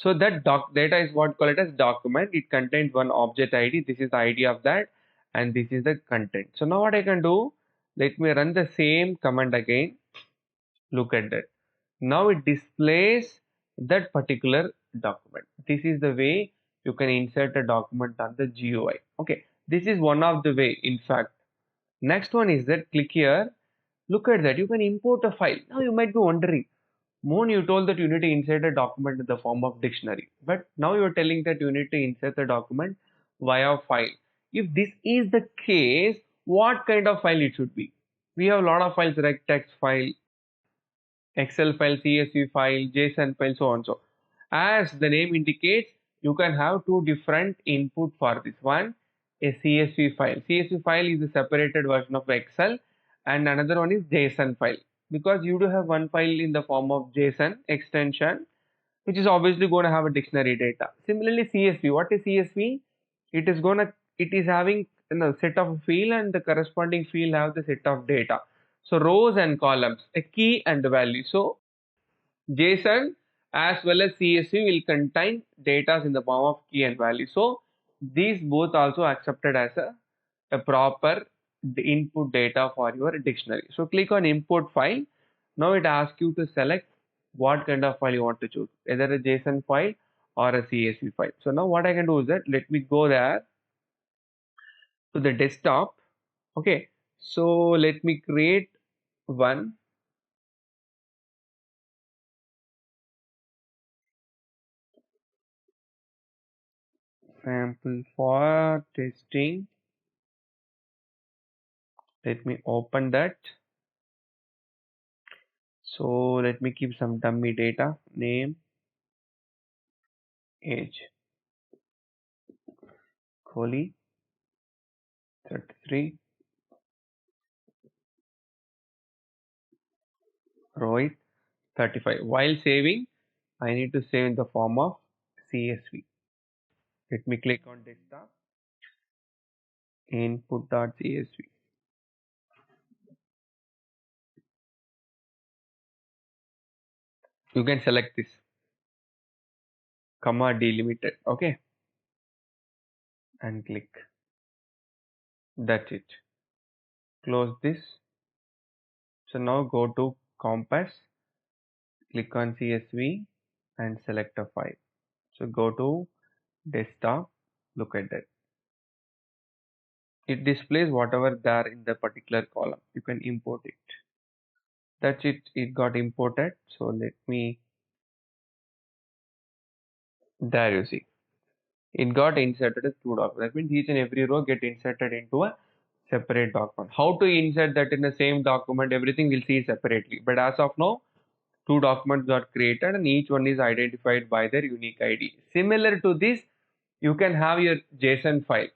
So that data is what called as document. It contains one object ID. This is the ID of that, and this is the content. So now what I can do, let me run the same command again. Look at that. Now it displays that particular document. This is the way you can insert a document on the GUI. Okay, this is one of the way. In fact, next one is that click here. Look at that. You can import a file. Now you might be wondering, Moon, you told that you need to insert a document in the form of dictionary, but now you're telling that you need to insert the document via file. If this is the case, what kind of file it should be? We have a lot of files like text file, Excel file, CSV file, JSON file, so on. So, as the name indicates, you can have two different input for this one. A CSV file. CSV file is a separated version of Excel, and another one is JSON file. Because you do have one file in the form of JSON extension, which is obviously going to have a dictionary data. Similarly, CSV. What is CSV? It is having set of field, and the corresponding field have the set of data. So rows and columns, a key and value. So JSON as well as CSV will contain data in the form of key and value. So these both also accepted as a proper input data for your dictionary. So click on import file. Now it asks you to select what kind of file you want to choose, either a JSON file or a CSV file. So now what I can do is that let me go there to the desktop. Okay, so let me create one sample for testing. Let me open that. So let me keep some dummy data, name, age, Kohli, 33, Rohit, 35. While saving, I need to save in the form of CSV. Let me click on desktop, input.csv. You can select this, comma delimited, okay, and click. That's it. Close this. So now go to Compass, click on CSV and select a file. So go to desktop, look at that. It displays whatever there in the particular column. You can import it. That's it. It got imported. So let me, there you see. It got inserted as two documents. That means each and every row get inserted into a separate document. How to insert that in the same document, everything we'll see separately. But as of now, two documents got created and each one is identified by their unique ID. Similar to this, you can have your JSON file.